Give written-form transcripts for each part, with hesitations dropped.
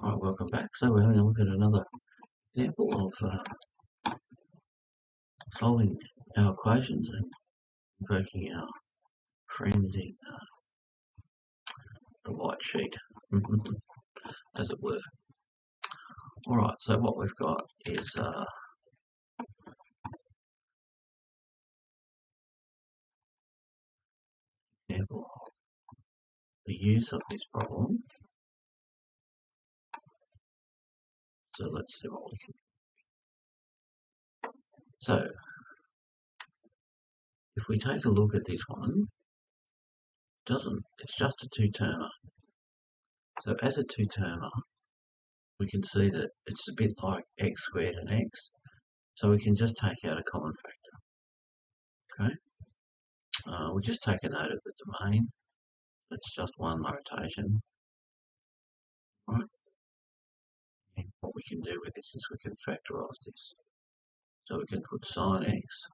Right, welcome back. So we're having a look at another example of solving our equations and invoking our friends in the white sheet, as it were. Alright, so what we've got is example of the use of this problem. So let's see what we can do. So if we take a look at this one, it's just a two-termer. So as a two-termer, we can see that it's a bit like x squared and x, so we can just take out a common factor. Okay, we'll just take a note of the domain. It's just one rotation. Right. And what we can do with this is we can factorise this. So we can put sine x.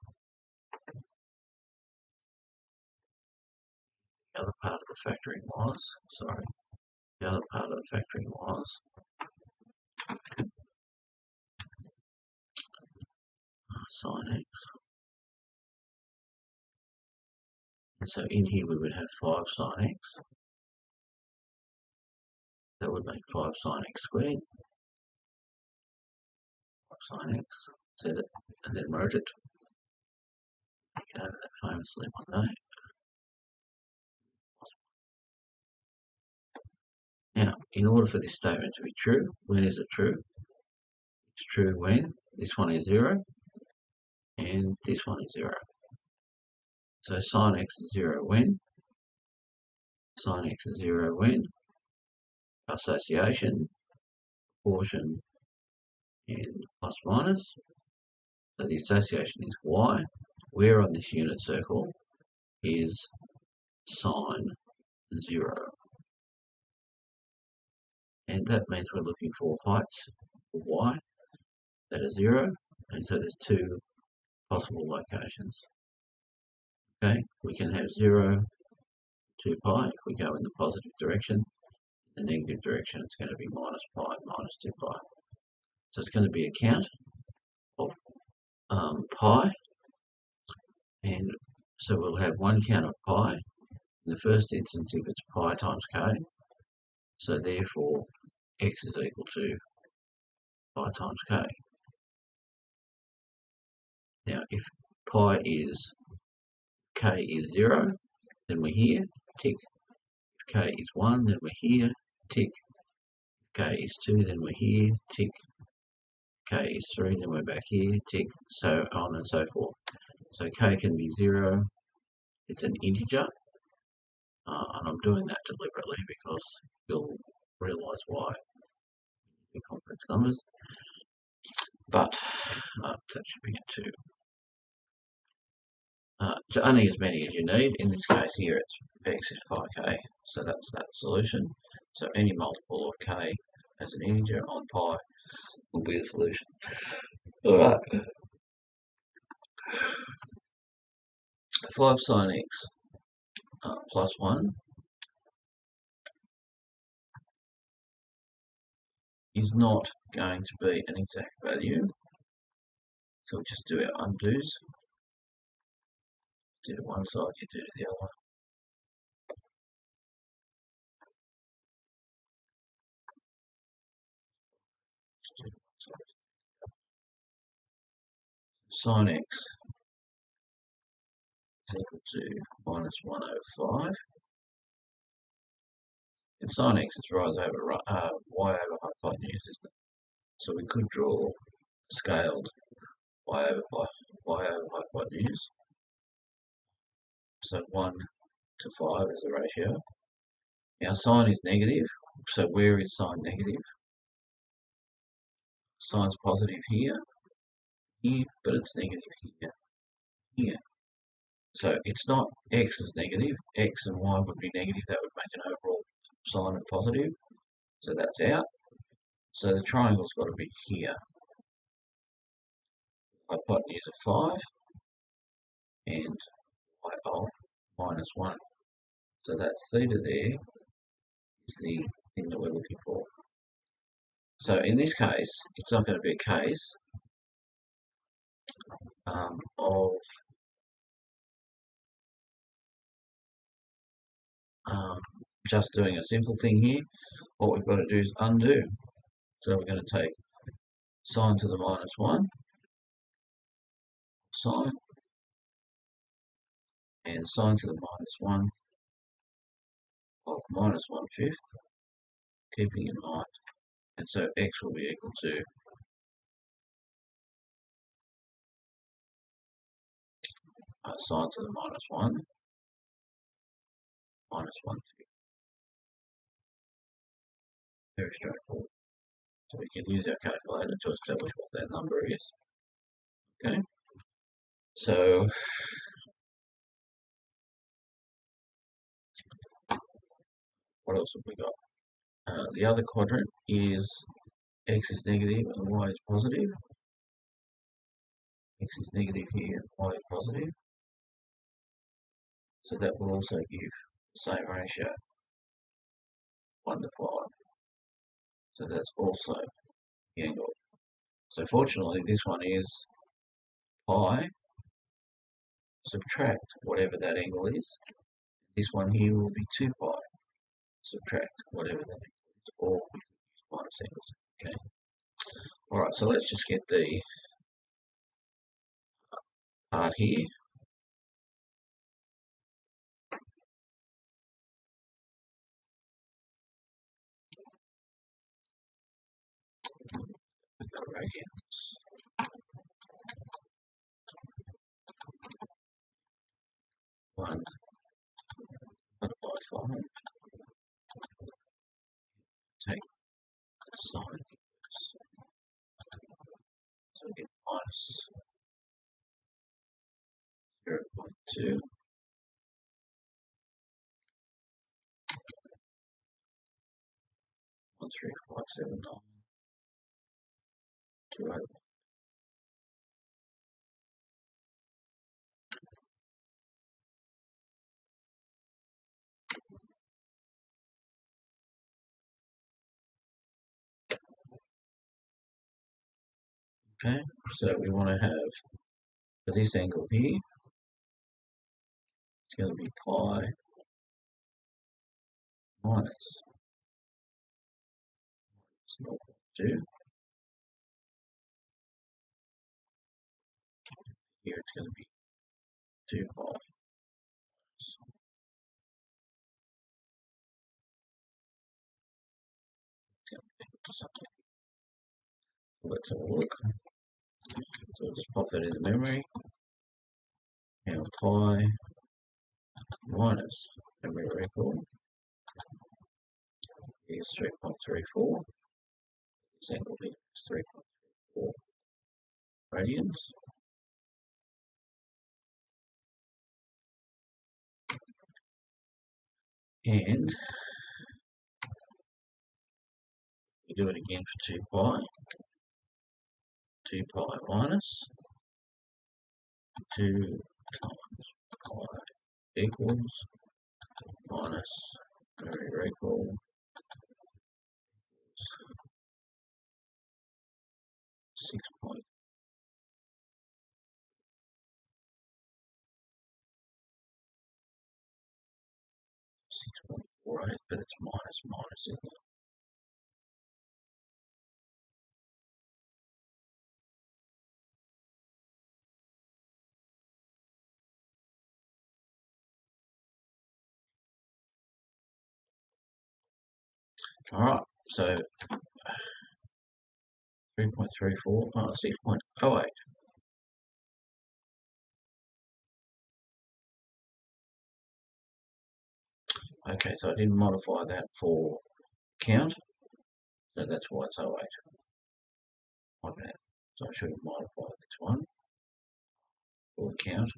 The other part of the factoring was, sine x. And so in here we would have 5 sine x. That would make 5 sine x squared. 5 sine x, set it, and then wrote it. Get over that famously one day. Now, in order for this statement to be true, when is it true? It's true when this one is 0 and this one is 0. So sine x is 0 when? Sine x is 0 when? Association, proportion, and plus minus. So the association is y. Where on this unit circle is sine 0. And that means we're looking for heights for y that are 0. And so there's two possible locations. Okay, we can have 0, 2 pi. If we go in the positive direction, the negative direction, it's going to be minus pi, minus 2 pi. So it's going to be a count of pi. And so we'll have one count of pi. In the first instance, if it's pi times k. So therefore, x is equal to pi times k. Now, if pi is k is 0, then we're here, tick. If k is 1, then we're here, tick. If k is 2, then we're here, tick. If k is 3, then we're back here, tick, so on and so forth. So k can be 0, it's an integer, and I'm doing that deliberately because you'll realise why in complex numbers. But that should be a 2. Only as many as you need. In this case here, it's x is pi k, so that's that solution. So any multiple of k as an integer on pi will be a solution. All right. 5 sine x plus 1 is not going to be an exact value. So we'll just do our undos. Do to one side, you do to the other. Sine x is equal to minus 1 over 5. And sine x is y over hypotenuse, isn't it? So we could draw scaled y over hypotenuse. So 1 to 5 is the ratio. Now sine is negative, so where is sine negative? Sine's positive here, but it's negative here. So it's not x is negative, x and y would be negative, that would make an overall sign of positive. So that's out. So the triangle's got to be here. Hypotenuse of 5 and y of minus 1. So that theta there is the thing that we're looking for. So in this case, it's not going to be a case of just doing a simple thing here. What we've got to do is undo. So we're going to take sine to the -1, sine, and sine to the -1 of -1/5, keeping in mind. And so x will be equal to sine to the -1 -1/5. Very straightforward. So we can use our calculator to establish what that number is. Okay. So what else have we got? The other quadrant is x is negative and y is positive. X is negative here and y is positive. So that will also give the same ratio, 1 to 5. So that's also the angle. So fortunately this one is pi, subtract whatever that angle is. This one here will be 2 pi, subtract whatever that angle is, or minus angles. Okay. Alright, so let's just get the part here. Radians. 1 divided by 5. Take sine. So we get minus 0.2. One, 3, 5, 7, 9. 2, 8. Okay, so we want to have, for this angle here, it's going to be pi minus 0.2. Here it's going to be 2 pi. It's going to be equal to something. Let's have a look. So we'll just pop that into memory. Now pi minus memory recall is 3.34. This angle here is 3.34 radians. And we do it again for 2 pi. 2 pi minus 2 times pi equals minus memory recall 6.48, but it's minus, isn't it? Alright, so 3.34 minus 6.08. Okay, so I didn't modify that for count, so that's why it's 08. Okay, so I should have modified this one for the count.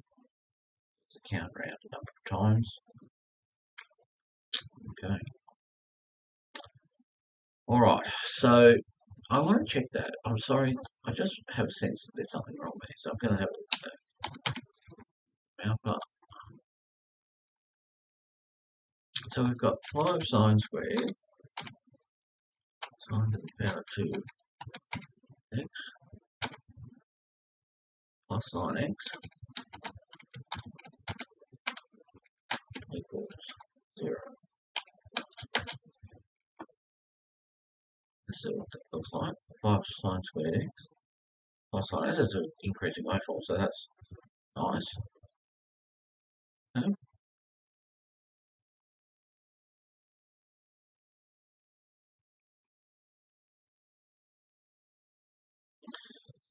It's the count round a number of times. Okay. Alright, so I want to check that. I'm sorry, I just have a sense that there's something wrong there, so I'm going to have a look at that. Mouth up. So we've got 5 sine squared, sine to the our 2x plus sin x equals 0. Let's see what that looks like. 5 sine squared x plus sin x is an increasing waveform, so that's nice. Okay.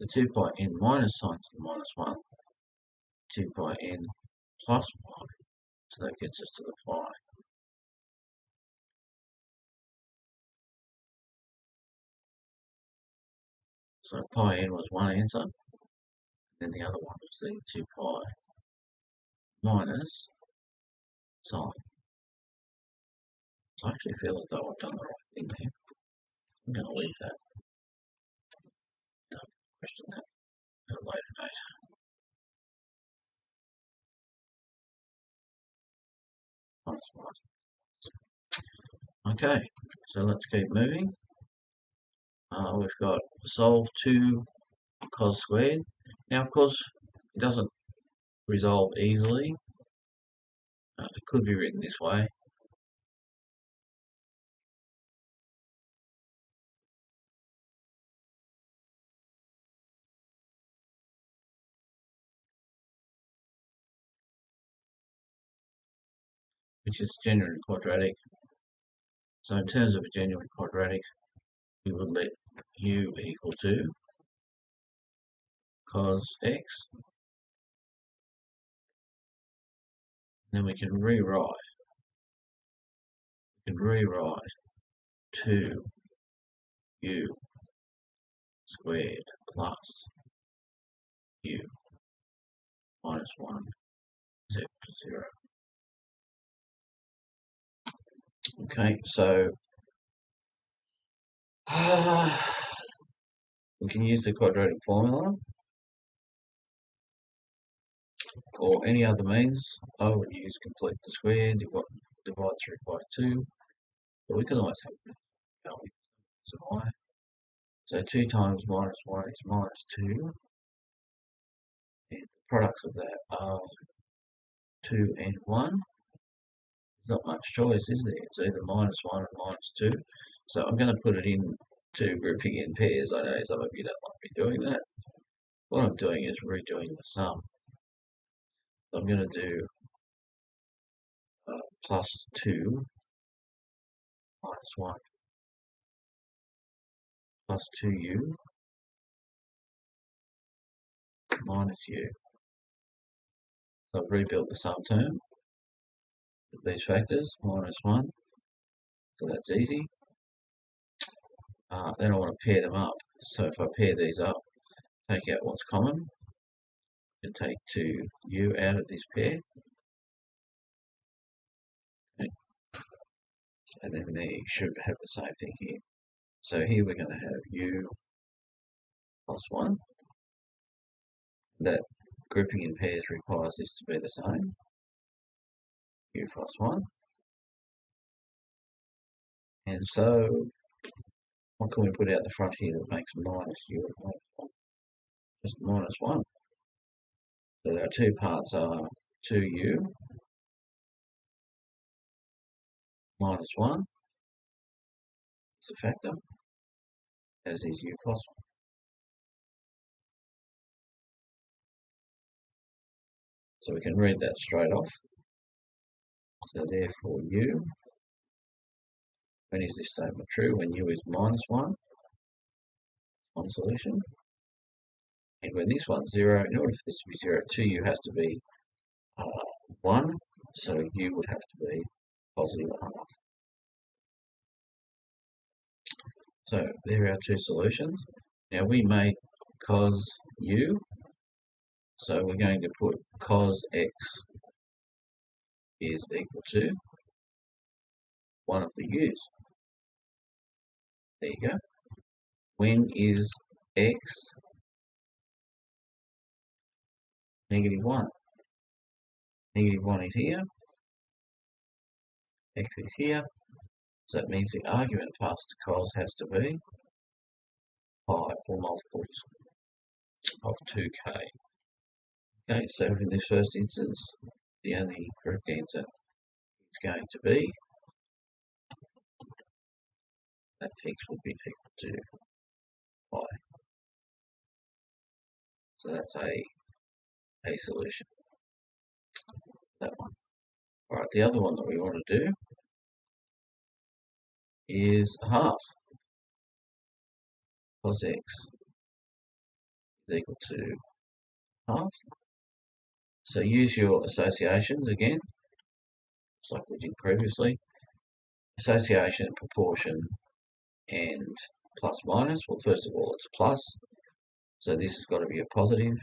The 2 pi n minus sine to the minus 1, 2 pi n plus 1, so that gets us to the pi. So pi n was one answer, and then the other one was the 2 pi minus sine. So I actually feel as though I've done the right thing there. I'm going to leave that. Don't question that at a later date. Okay, so let's keep moving. We've got solve 2 cos squared. Now, of course, it doesn't resolve easily. It could be written this way. Which is genuine quadratic. So in terms of a genuine quadratic, we would let u equal to cos x. Then we can rewrite 2u squared plus u minus 1 is equal to 0. Okay, so we can use the quadratic formula or any other means. I would use complete the squared, divide through by 2, but we can always have y. So 2 times minus 1 is minus 2, and the products of that are 2 and 1. There's not much choice, is there? It's either minus 1 or minus 2. So I'm going to put it into grouping in pairs. I know some of you don't like me doing that. What I'm doing is redoing the sum. So I'm going to do plus 2 minus 1 plus 2u minus u. So I've rebuilt the sum term with these factors, minus 1. So that's easy. Then I want to pair them up. So if I pair these up, take out what's common, and take 2u out of this pair. Okay. And then they should have the same thing here. So here we're going to have u plus 1. That grouping in pairs requires this to be the same. U plus 1. And so, what can we put out the front here that makes minus u and minus 1? Just minus 1. So our two parts are 2u minus 1. It's a factor, as is u plus 1. So we can read that straight off. So therefore u, when is this statement true? When u is minus 1, one solution. And when this one's 0, in order for this to be 0, 2u has to be 1, so u would have to be positive 1/2. So there are our two solutions. Now we made cos u, so we're going to put cos x is equal to one of the u's. There you go. When is x -1? -1 is here. X is here. So that means the argument passed to cos has to be pi or multiples of 2k. Okay, so in this first instance, the only correct answer is going to be that x will be equal to pi. So that's a solution. That one. Alright, the other one that we want to do is a half. Cos x is equal to half. So use your associations again, just like we did previously. Association, proportion, and plus minus. Well, first of all, it's plus. So this has got to be a positive.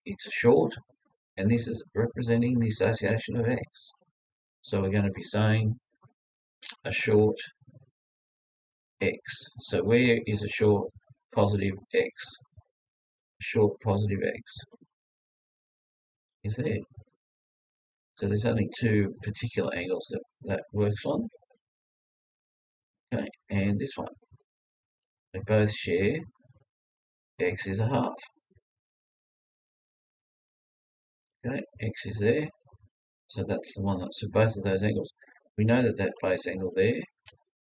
It's a short, and this is representing the association of x. So we're going to be saying a short x. So where is a short positive x? Short positive x is there. So there's only two particular angles that works on. Okay, and this one. They both share x is a half. Okay, x is there. So that's the one that's both of those angles. We know that base angle there,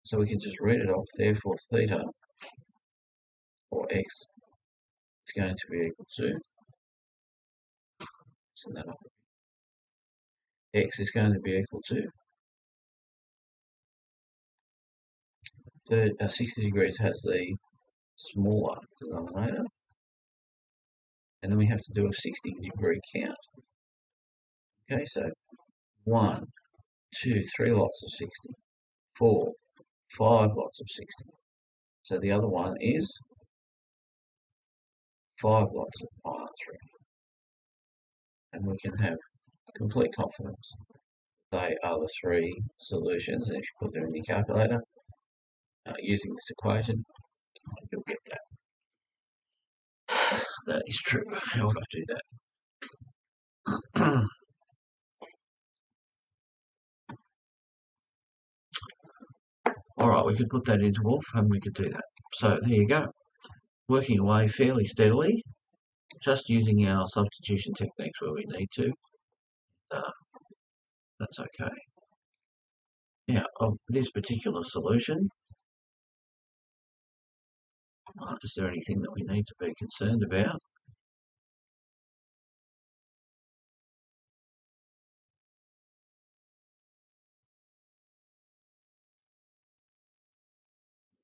so we can just read it off. Therefore, theta or x is going to be equal to, send that up. X is going to be equal to 60 degrees has the smaller denominator, and then we have to do a 60 degree count. Okay, so 1, 2, 3 lots of 60, 4, 5 lots of 60. So the other one is 5 lots of pi 3. And we can have complete confidence they are the three solutions. And if you put them in your calculator using this equation, you'll get that. That is true. How would I do that? Alright, we could put that into wolf and we could do that. So there you go. Working away fairly steadily, just using our substitution techniques where we need to. That's okay. Now, of this particular solution, is there anything that we need to be concerned about?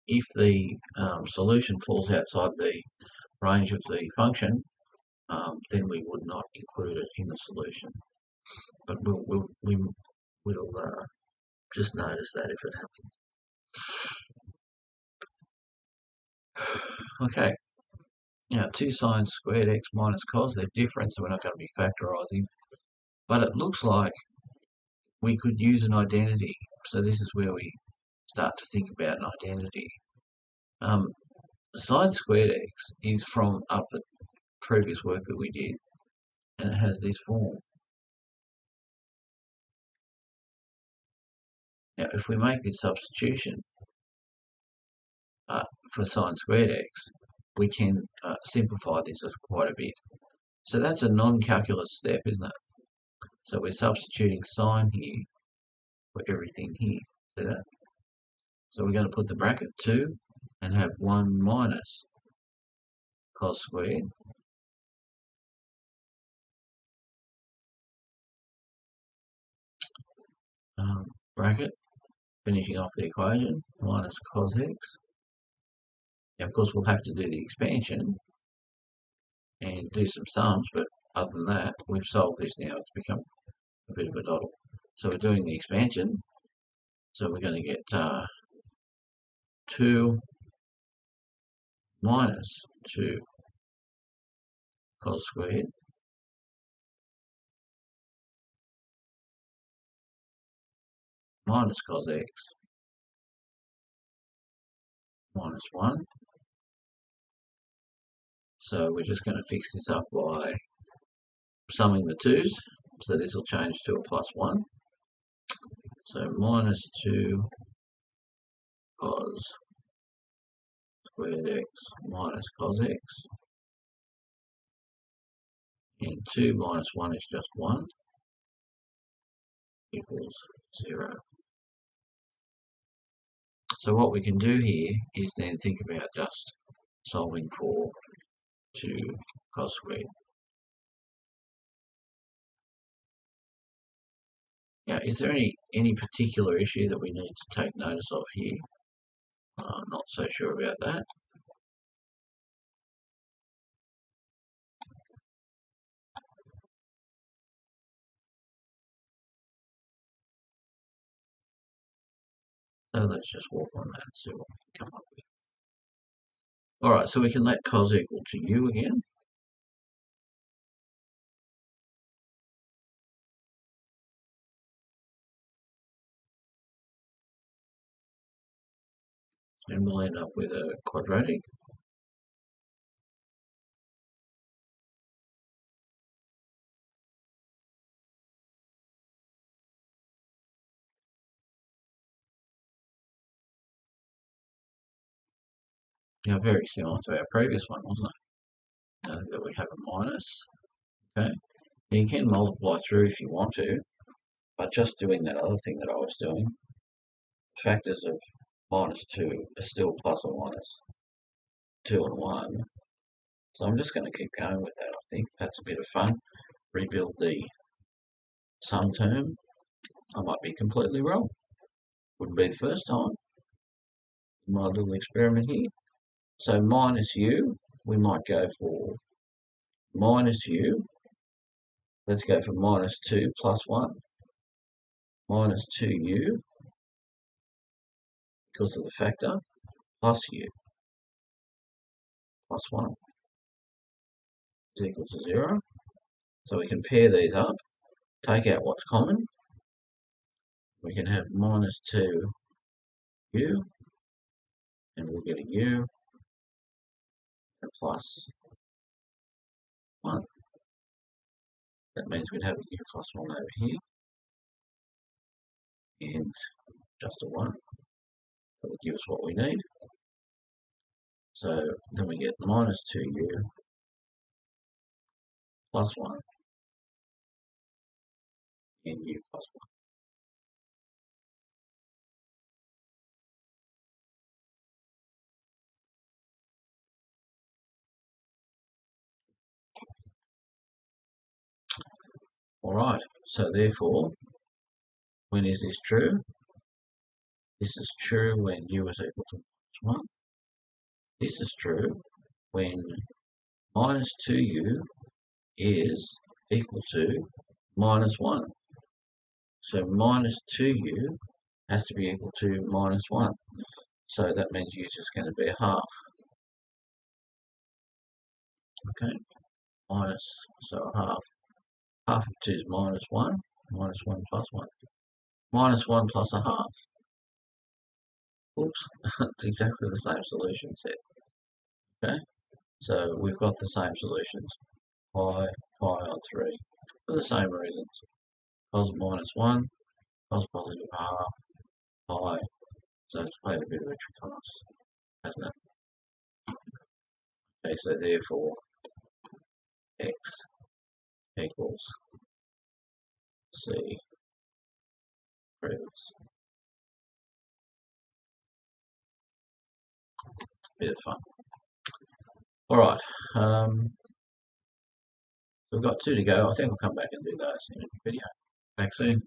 If the solution falls outside the range of the function, then we would not include it in the solution. But we'll just notice that if it happens. Okay. Now, 2 sine squared x minus cos, they're different, so we're not going to be factorising. But it looks like we could use an identity. So this is where we start to think about an identity. Sine squared x is from up the previous work that we did, and it has this form. Now, if we make this substitution for sine squared x, we can simplify this quite a bit. So that's a non-calculus step, isn't it? So we're substituting sine here for everything here. See that? So we're going to put the bracket 2 and have 1 minus cos squared bracket, finishing off the equation, minus cos x. Now, of course, we'll have to do the expansion and do some sums, but other than that, we've solved this now. It's become a bit of a doddle. So we're doing the expansion. So we're going to get 2 minus 2 cos squared minus cos x minus 1. So we're just going to fix this up by summing the 2's. So this will change to a plus 1. So minus 2 cos squared x minus cos x, and 2 minus 1 is just 1, equals 0. So what we can do here is then think about just solving for 2 cos squared. Now, is there any particular issue that we need to take notice of here? I'm not so sure about that. So let's just walk on that and see what we come up with. Alright, so we can let cos equal to u again. And we'll end up with a quadratic. Now, very similar to our previous one, wasn't it? That we have a minus. Okay, and you can multiply through if you want to, but just doing that other thing that I was doing, factors of minus 2 are still plus or minus 2 and 1. So I'm just going to keep going with that. I think that's a bit of fun. Rebuild the sum term. I might be completely wrong. Wouldn't be the first time in my little experiment here. So minus u, we might go for minus u. Let's go for minus 2 plus 1. Minus 2u because of the factor plus u plus 1 is equal to 0. So we can pair these up, take out what's common. We can have minus 2u, and we'll get a u, and plus 1. That means we'd have a u plus 1 over here, and just a 1. That would give us what we need. So then we get minus 2u plus 1 and u plus 1. Alright, so therefore, when is this true? This is true when u is equal to minus 1. This is true when minus 2u is equal to minus 1. So minus 2u has to be equal to minus 1. So that means u is going to be a half. Okay, so a half. Half of 2 is minus 1, minus 1 plus 1. Minus 1 plus a half. Oops, it's exactly the same solution set. Okay, so we've got the same solutions. Pi on 3 for the same reasons. Cos minus 1, cos positive half, pi. So it's played a bit of a trick on us, hasn't it? Okay, so therefore x equals c proves. Bit of fun. Alright, we've got 2 to go. I think I'll come back and do those in a video. Back soon.